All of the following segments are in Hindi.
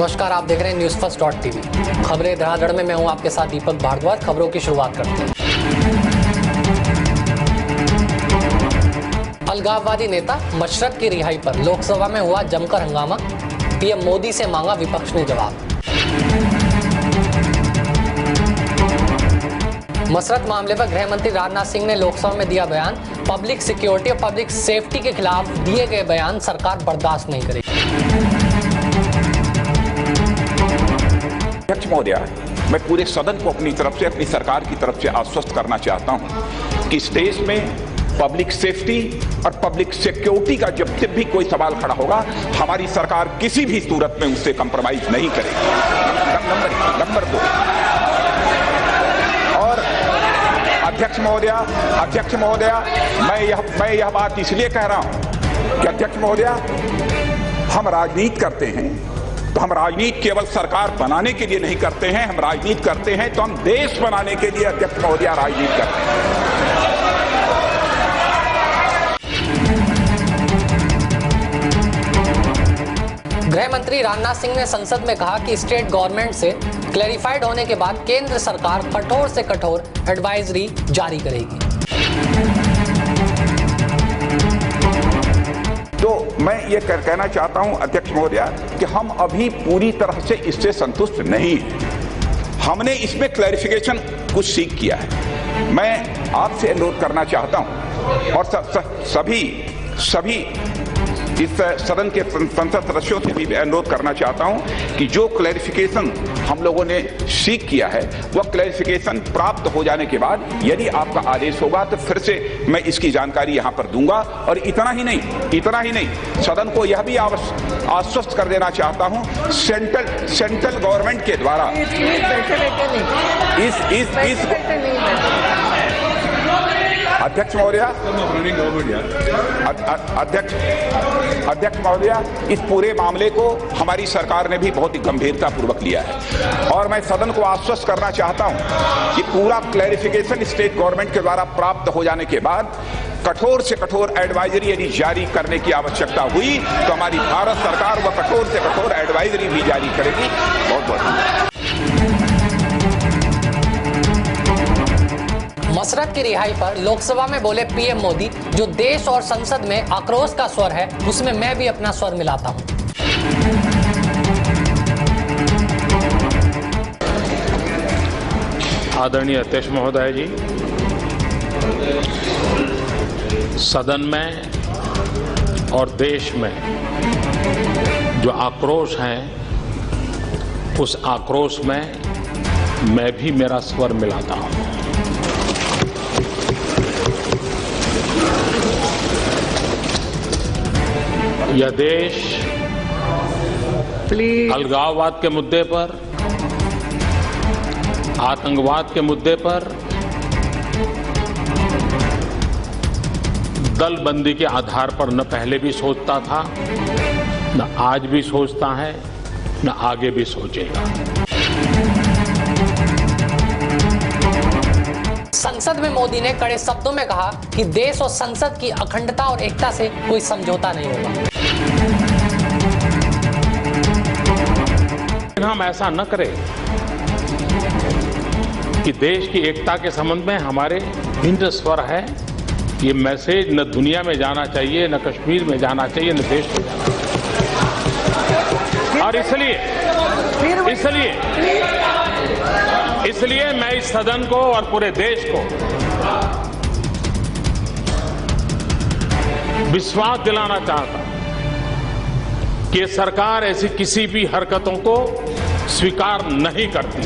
नमस्कार, आप देख रहे हैं न्यूज़ फर्स्ट .tv। खबरें धड़ाधड़ में मैं हूं आपके साथ दीपक भारद्वाज। खबरों की शुरुआत करते हैं। अलगाववादी नेता मशरक की रिहाई पर लोकसभा में हुआ जमकर हंगामा। पीएम मोदी से मांगा विपक्ष ने जवाब। मसरत मामले पर गृह मंत्री राजनाथ सिंह ने लोकसभा में दिया बयान। पब्लिक सिक्योरिटी और पब्लिक सेफ्टी के खिलाफ दिए गए बयान सरकार बर्दाश्त नहीं करेगी। अध्यक्ष महोदय, मैं पूरे सदन को अपनी तरफ से, अपनी सरकार की तरफ से आश्वस्त करना चाहता हूं कि इस देश में पब्लिक सेफ्टी और पब्लिक सिक्योरिटी का जब भी कोई सवाल खड़ा होगा, हमारी सरकार किसी भी सूरत में उससे कंप्रोमाइज नहीं करेगी। नंबर 2, और अध्यक्ष महोदय, मैं यह बात इसलिए कह रहा हूं कि अध्यक्ष महोदय, हम राजनीति करते हैं तो हम राजनीति केवल सरकार बनाने के लिए नहीं करते हैं। हम राजनीति करते हैं तो हम देश बनाने के लिए अध्यक्ष महोदय राजनीति करते हैं। गृह मंत्री राजनाथ सिंह ने संसद में कहा कि स्टेट गवर्नमेंट से क्लैरिफाइड होने के बाद केंद्र सरकार कठोर से कठोर एडवाइजरी जारी करेगी। तो मैं ये कहना चाहता हूं अध्यक्ष महोदय कि हम अभी पूरी तरह से इससे संतुष्ट नहीं हैं। हमने इसमें क्लैरिफिकेशन कुछ सीख किया है। मैं आपसे अनुरोध करना चाहता हूं और सभी इस सदन के संसद सदस्यों से भी अनुरोध करना चाहता हूं कि जो क्लैरिफिकेशन हम लोगों ने सीख किया है, वह क्लैरिफिकेशन प्राप्त हो जाने के बाद यदि आपका आदेश होगा तो फिर से मैं इसकी जानकारी यहां पर दूंगा। और इतना ही नहीं, सदन को यह भी आश्वस्त कर देना चाहता हूं, सेंट्रल गवर्नमेंट के द्वारा अध्यक्ष महोदय, इस पूरे मामले को हमारी सरकार ने भी बहुत ही गंभीरता पूर्वक लिया है। और मैं सदन को आश्वस्त करना चाहता हूं कि पूरा क्लैरिफिकेशन स्टेट गवर्नमेंट के द्वारा प्राप्त हो जाने के बाद कठोर से कठोर एडवाइजरी यदि जारी करने की आवश्यकता हुई तो हमारी भारत सरकार वह कठोर से कठोर एडवाइजरी भी जारी करेगी। बहुत बहुत मसरत की रिहाई पर लोकसभा में बोले पीएम मोदी, जो देश और संसद में आक्रोश का स्वर है उसमें मैं भी अपना स्वर मिलाता हूं। आदरणीय अध्यक्ष महोदय जी, सदन में और देश में जो आक्रोश है, उस आक्रोश में मैं भी मेरा स्वर मिलाता हूं। यह देश अलगाववाद के मुद्दे पर, आतंकवाद के मुद्दे पर दलबंदी के आधार पर न पहले भी सोचता था, न आज भी सोचता है, न आगे भी सोचेगा। संसद में मोदी ने कड़े शब्दों में कहा कि देश और संसद की अखंडता और एकता से कोई समझौता नहीं होगा। हम ऐसा न करें कि देश की एकता के संबंध में हमारे भिन्न स्वर है। ये मैसेज न दुनिया में जाना चाहिए, न कश्मीर में जाना चाहिए, न देश में जाना चाहिए। और इसलिए मैं इस सदन को और पूरे देश को विश्वास दिलाना चाहता हूं कि सरकार ऐसी किसी भी हरकतों को स्वीकार नहीं करती।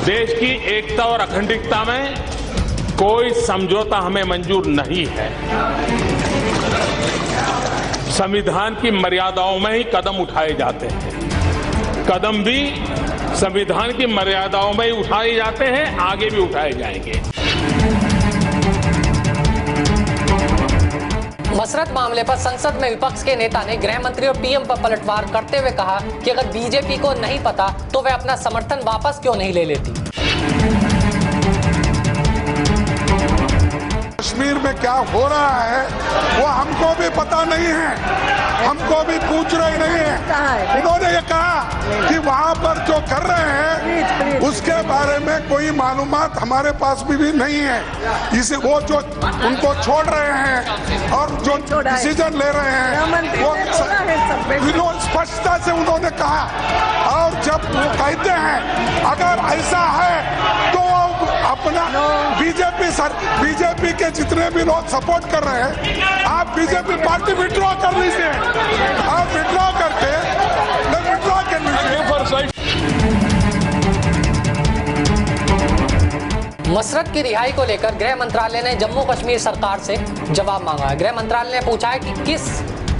देश की एकता और अखंडता में कोई समझौता हमें मंजूर नहीं है। संविधान की मर्यादाओं में ही कदम उठाए जाते हैं। कदम भी संविधान की मर्यादाओं में ही उठाए जाते हैं, आगे भी उठाए जाएंगे। मसरत मामले पर संसद में विपक्ष के नेता ने गृह मंत्री और पीएम पर पलटवार करते हुए कहा कि अगर बीजेपी को नहीं पता तो वह अपना समर्थन वापस क्यों नहीं ले लेती। कश्मीर में क्या हो रहा है वो हमको भी पता पता नहीं है, हमको भी पूछ रहे नहीं है। उन्होंने ये कहा कि वहाँ पर जो कर रहे हैं उसके बारे में कोई मालूमात हमारे पास भी नहीं है। इसे वो जो उनको छोड़ रहे हैं और जो डिसीजन ले रहे हैं वो स्पष्टता से उन्होंने कहा। और जब वो कहते हैं अगर ऐसा है तो अपना बीजेपी के जितने भी लोग सपोर्ट कर रहे हैं, आप बीजेपी पार्टी विड्रॉ कर लीजिए। आप विड्रॉ करके विड्रॉ कर लीजिए। मसरत की रिहाई को लेकर गृह मंत्रालय ने जम्मू कश्मीर सरकार से जवाब मांगा है। गृह मंत्रालय ने पूछा है कि किस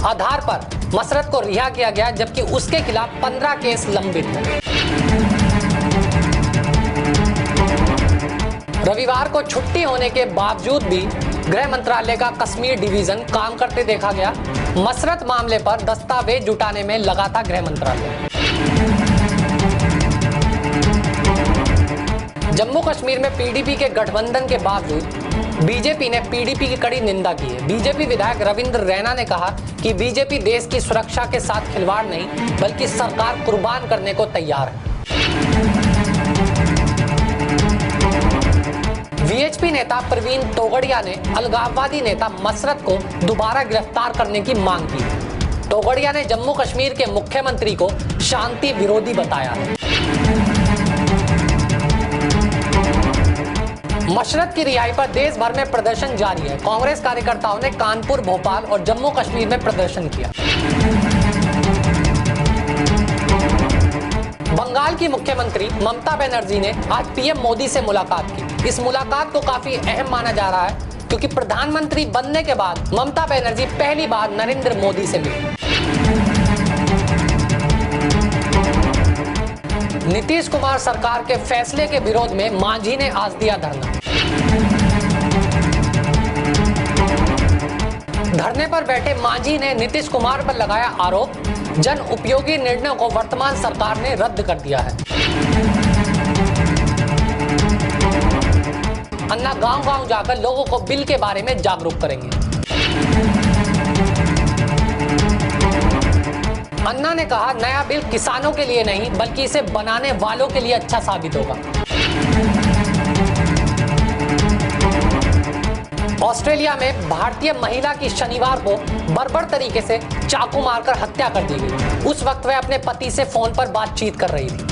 आधार पर मसरत को रिहा किया गया जबकि उसके खिलाफ 15 केस लंबित हैं। रविवार को छुट्टी होने के बावजूद भी गृह मंत्रालय का कश्मीर डिवीजन काम करते देखा गया। मसरत मामले पर दस्तावेज जुटाने में लगा था गृह मंत्रालय। जम्मू कश्मीर में पीडीपी के गठबंधन के बावजूद बीजेपी ने पीडीपी की कड़ी निंदा की है। बीजेपी विधायक रविंद्र रैना ने कहा कि बीजेपी देश की सुरक्षा के साथ खिलवाड़ नहीं बल्कि सरकार कुर्बान करने को तैयार है। वीएचपी नेता प्रवीण तोगड़िया ने अलगाववादी नेता मसरत को दोबारा गिरफ्तार करने की मांग की। तोगड़िया ने जम्मू कश्मीर के मुख्यमंत्री को शांति विरोधी बताया है। मसरत की रिहाई पर देश भर में प्रदर्शन जारी है। कांग्रेस कार्यकर्ताओं ने कानपुर, भोपाल और जम्मू कश्मीर में प्रदर्शन किया। बंगाल की मुख्यमंत्री ममता बनर्जी ने आज पीएम मोदी से मुलाकात की। इस मुलाकात को काफी अहम माना जा रहा है क्योंकि प्रधानमंत्री बनने के बाद ममता बनर्जी पहली बार नरेंद्र मोदी से मिली। नीतीश कुमार सरकार के फैसले के विरोध में मांझी ने आज दिया धरना। धरने पर बैठे मांझी ने नीतीश कुमार पर लगाया आरोप, जन उपयोगी निर्णयों को वर्तमान सरकार ने रद्द कर दिया है। अन्ना गांव-गांव जाकर लोगों को बिल के बारे में जागरूक करेंगे। अन्ना ने कहा नया बिल किसानों के लिए नहीं बल्कि इसे बनाने वालों के लिए अच्छा साबित होगा। ऑस्ट्रेलिया में भारतीय महिला की शनिवार को बर्बर तरीके से चाकू मारकर हत्या कर दी गई। उस वक्त वह अपने पति से फोन पर बातचीत कर रही थी।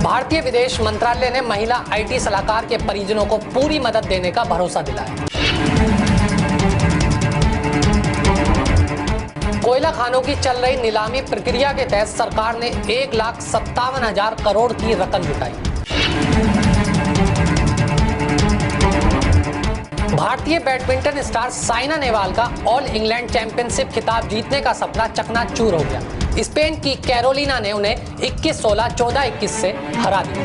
भारतीय विदेश मंत्रालय ने महिला आईटी सलाहकार के परिजनों को पूरी मदद देने का भरोसा दिलाया। कोयला खानों की चल रही नीलामी प्रक्रिया के तहत सरकार ने 1,57,000 करोड़ की रकम जुटाई। भारतीय बैडमिंटन स्टार साइना नेहवाल का ऑल इंग्लैंड चैंपियनशिप खिताब जीतने का सपना चकनाचूर हो गया। स्पेन की कैरोलिना ने उन्हें 21-16, 14-21 से हरा दिया।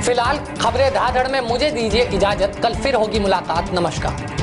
फिलहाल खबरें धाधड़ में मुझे दीजिए इजाजत। कल फिर होगी मुलाकात। नमस्कार।